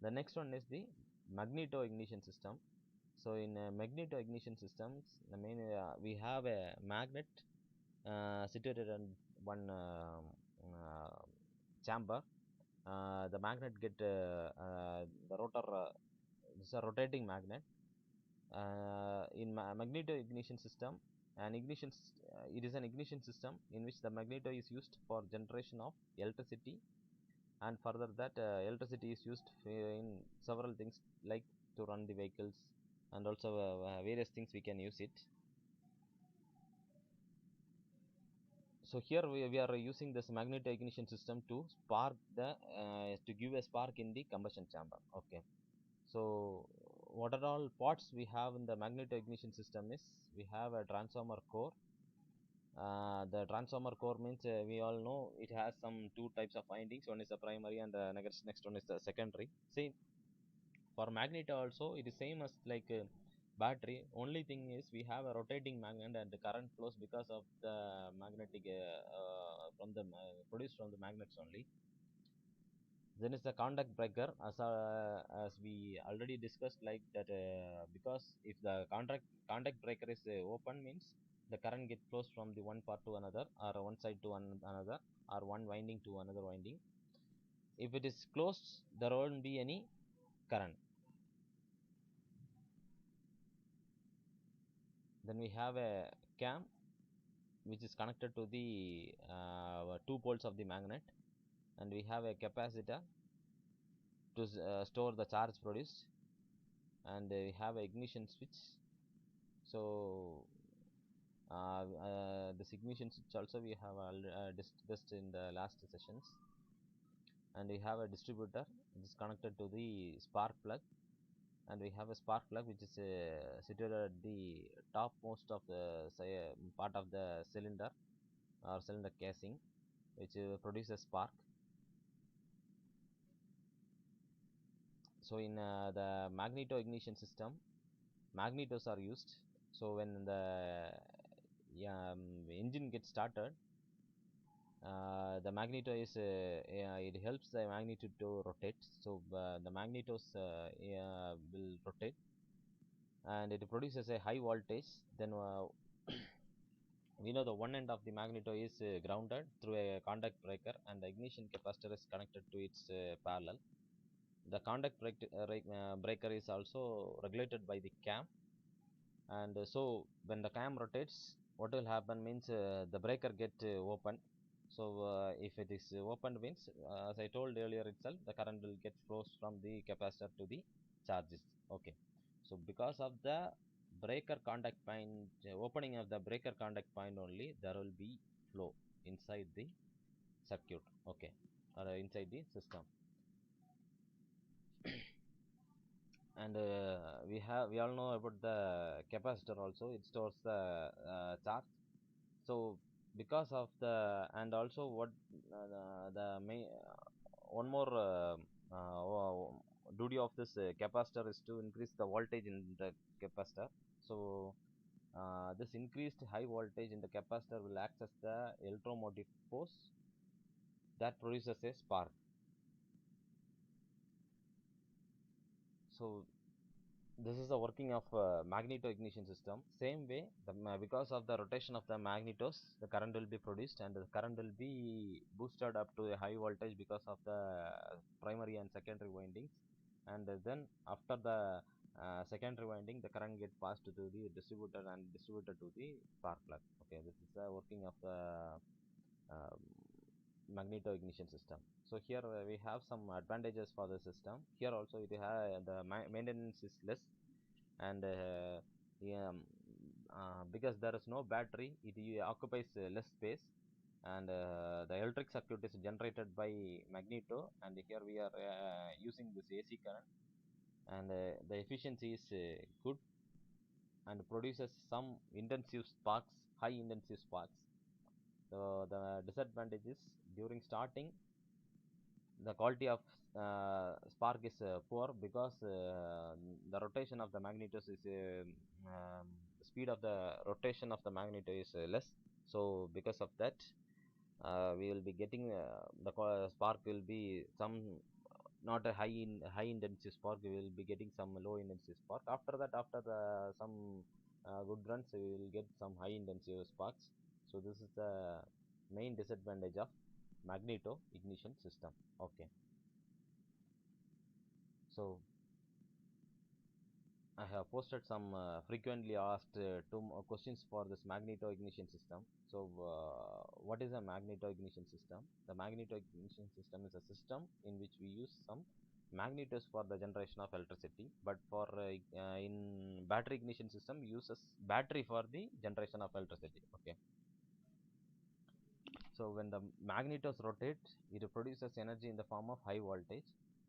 The next one is the magneto ignition system. So in magneto ignition systems, the main we have a magnet situated in one chamber. The magnet get the rotor. It's a rotating magnet. In magneto ignition system, it is an ignition system in which the magneto is used for generation of electricity, and further that electricity is used in several things like to run the vehicles, and also various things we can use it. So here we are using this magneto ignition system to spark the to give a spark in the combustion chamber. Okay. So what are all parts we have in the magneto ignition system is we have a transformer core. The transformer core means we all know it has some two types of windings. One is the primary and the next one is the secondary. See, for magnet also it is same as like battery. Only thing is we have a rotating magnet and the current flows because of the magnetic from the produced from the magnets only. Then is the contact breaker, as we already discussed, like that because if the contact breaker is open means the current get flows from the one part to another, or one side to another, or one winding to another winding. If it is closed, there won't be any current. Then we have a cam which is connected to the two poles of the magnet, and we have a capacitor to store the charge produced, and we have a ignition switch. So this ignition switch also we have discussed in the last sessions, and we have a distributor which is connected to the spark plug, and we have a spark plug which is situated at the topmost of the part of the cylinder or cylinder casing, which produces spark. So in the magneto ignition system, magnetos are used. So when the engine gets started, the magneto is it helps the magneto to rotate. So the magnetos will rotate, and it produces a high voltage. Then we know the one end of the magneto is grounded through a contact breaker, and the ignition capacitor is connected to its parallel. The contact breaker is also regulated by the cam, and so when the cam rotates, what will happen means the breaker get open. So if it is opened means, as I told earlier itself, the current will get flows from the capacitor to the charges. Okay. So because of the breaker contact point, opening of the breaker contact point only, there will be flow inside the circuit. Okay. Or inside the system. And we all know about the capacitor also. It stores the charge. So because of the, and also what the main one more duty of this capacitor is to increase the voltage in the capacitor. So this increased high voltage in the capacitor will act as the electromotive force that produces a spark. So this is the working of magneto ignition system. Same way, because of the rotation of the magnetos, the current will be produced, and the current will be boosted up to a high voltage because of the primary and secondary windings. And then after the secondary winding, the current get passed to the distributor and distributed to the spark plug. Okay, this is the working of the um, magneto ignition system. So here we have some advantages for the system. Here also it has the maintenance is less, and yeah, because there is no battery, it occupies less space, and the electric circuit is generated by magneto, and here we are using this AC current, and the efficiency is good, and produces some intensive sparks, high intensive sparks. So the disadvantage is during starting, the quality of spark is poor, because the rotation of the magnetos is the speed of the rotation of the magneto is less. So because of that, we will be getting the spark will be some not a high intensity spark, we will be getting some low intensity spark. After that, after the some good runs, we will get some high intensity sparks. So this is the main disadvantage of magneto ignition system. Okay, so I have posted some frequently asked two questions for this magneto ignition system. So what is a magneto ignition system? The magneto ignition system is a system in which we use some magnetos for the generation of electricity, but for in battery ignition system uses battery for the generation of electricity. Okay, so when the magnetos rotate, it produces energy in the form of high voltage.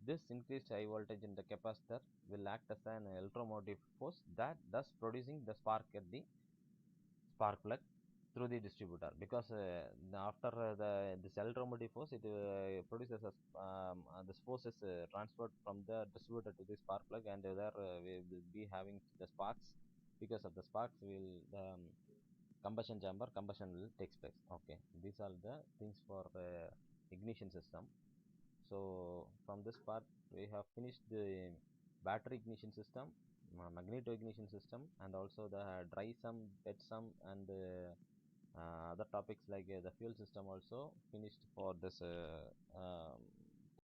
This increased high voltage in the capacitor will act as an electromotive force, that thus producing the spark at the spark plug through the distributor. Because after the this electromotive force, it produces a this force is transferred from the distributor to the spark plug, and there we will be having the sparks. Because of the sparks, will the combustion chamber combustion will take place. Okay, these are the things for ignition system. So from this part, we have finished the battery ignition system, magneto ignition system, and also the dry sum, wet sum, and other topics like the fuel system also finished for this